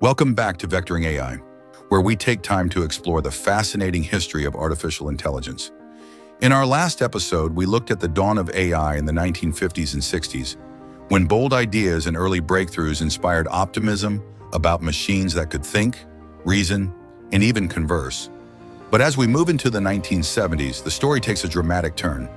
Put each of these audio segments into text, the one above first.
Welcome back to Vectoring AI, where we take time to explore the fascinating history of artificial intelligence. In our last episode, we looked at the dawn of AI in the 1950s and 60s, when bold ideas and early breakthroughs inspired optimism about machines that could think, reason, and even converse. But as we move into the 1970s, the story takes a dramatic turn.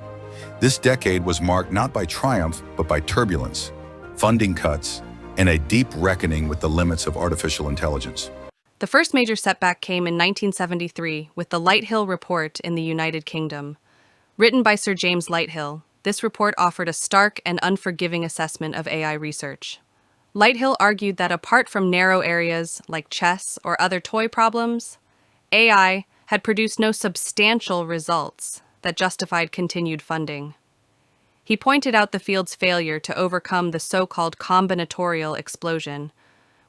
This decade was marked not by triumph, but by turbulence, funding cuts, and a deep reckoning with the limits of artificial intelligence. The first major setback came in 1973 with the Lighthill Report in the United Kingdom. Written by Sir James Lighthill, this report offered a stark and unforgiving assessment of AI research. Lighthill argued that apart from narrow areas like chess or other toy problems, AI had produced no substantial results that justified continued funding. He pointed out the field's failure to overcome the so-called combinatorial explosion,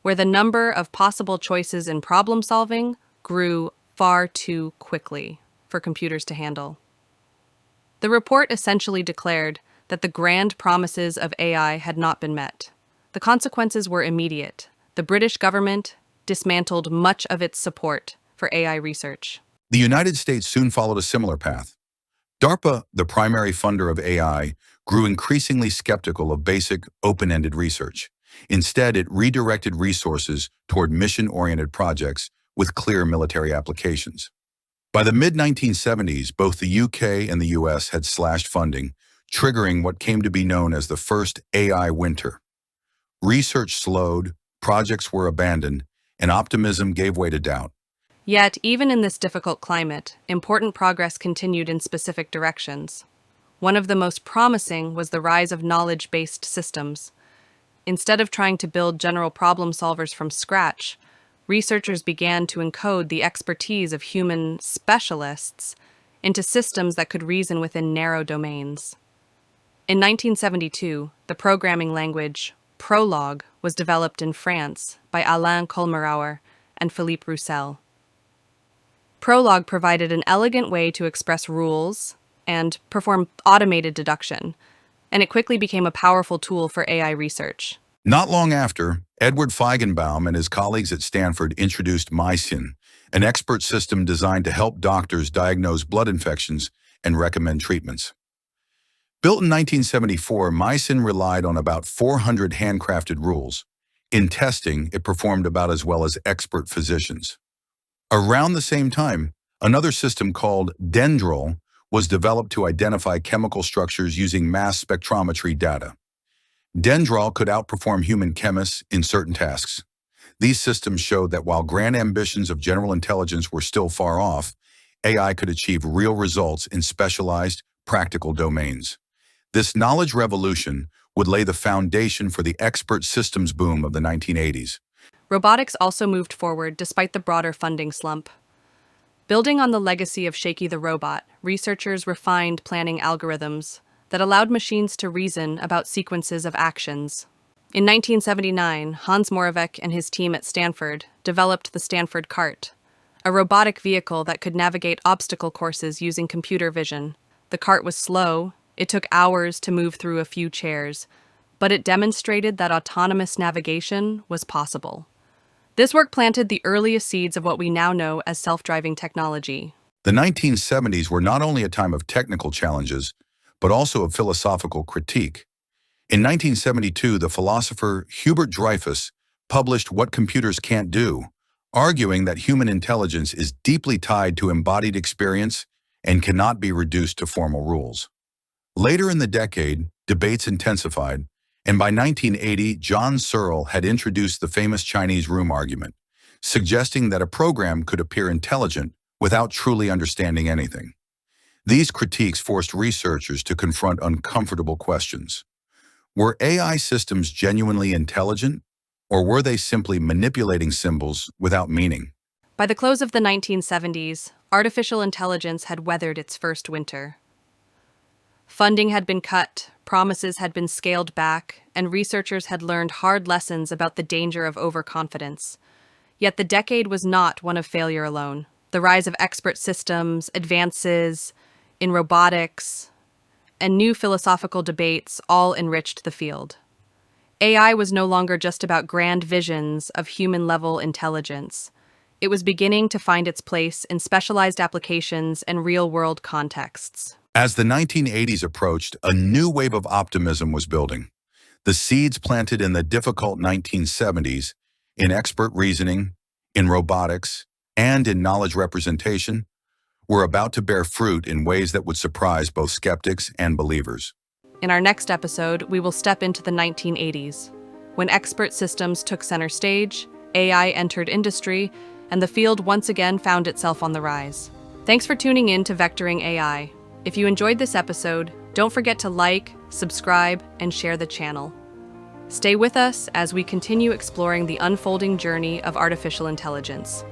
where the number of possible choices in problem-solving grew far too quickly for computers to handle. The report essentially declared that the grand promises of AI had not been met. The consequences were immediate. The British government dismantled much of its support for AI research. The United States soon followed a similar path. DARPA, the primary funder of AI, grew increasingly skeptical of basic, open-ended research. Instead, it redirected resources toward mission-oriented projects with clear military applications. By the mid-1970s, both the UK and the US had slashed funding, triggering what came to be known as the first AI Winter. Research slowed, projects were abandoned, and optimism gave way to doubt. Yet, even in this difficult climate, important progress continued in specific directions. One of the most promising was the rise of knowledge-based systems. Instead of trying to build general problem solvers from scratch, researchers began to encode the expertise of human specialists into systems that could reason within narrow domains. In 1972, the programming language Prolog was developed in France by Alain Kolmerauer and Philippe Roussel. Prolog provided an elegant way to express rules and perform automated deduction, and it quickly became a powerful tool for AI research. Not long after, Edward Feigenbaum and his colleagues at Stanford introduced MYCIN, an expert system designed to help doctors diagnose blood infections and recommend treatments. Built in 1974, MYCIN relied on about 400 handcrafted rules. In testing, it performed about as well as expert physicians. Around the same time, another system called DENDRAL was developed to identify chemical structures using mass spectrometry data. DENDRAL could outperform human chemists in certain tasks. These systems showed that while grand ambitions of general intelligence were still far off, AI could achieve real results in specialized, practical domains. This knowledge revolution would lay the foundation for the expert systems boom of the 1980s. Robotics also moved forward despite the broader funding slump. Building on the legacy of Shakey the robot, researchers refined planning algorithms that allowed machines to reason about sequences of actions. In 1979, Hans Moravec and his team at Stanford developed the Stanford Cart, a robotic vehicle that could navigate obstacle courses using computer vision. The cart was slow, it took hours to move through a few chairs, but it demonstrated that autonomous navigation was possible. This work planted the earliest seeds of what we now know as self-driving technology. The 1970s were not only a time of technical challenges, but also of philosophical critique. In 1972, the philosopher Hubert Dreyfus published What Computers Can't Do, arguing that human intelligence is deeply tied to embodied experience and cannot be reduced to formal rules. Later in the decade, debates intensified, and by 1980, John Searle had introduced the famous Chinese room argument, suggesting that a program could appear intelligent without truly understanding anything. These critiques forced researchers to confront uncomfortable questions. Were AI systems genuinely intelligent, or were they simply manipulating symbols without meaning? By the close of the 1970s, artificial intelligence had weathered its first winter. Funding had been cut, promises had been scaled back, and researchers had learned hard lessons about the danger of overconfidence. Yet the decade was not one of failure alone. The rise of expert systems, advances in robotics, and new philosophical debates all enriched the field. AI was no longer just about grand visions of human-level intelligence. It was beginning to find its place in specialized applications and real-world contexts. As the 1980s approached, a new wave of optimism was building. The seeds planted in the difficult 1970s, in expert reasoning, in robotics, and in knowledge representation, were about to bear fruit in ways that would surprise both skeptics and believers. In our next episode, we will step into the 1980s. When expert systems took center stage, AI entered industry, and the field once again found itself on the rise. Thanks for tuning in to Vectoring AI. If you enjoyed this episode, don't forget to like, subscribe, and share the channel. Stay with us as we continue exploring the unfolding journey of artificial intelligence.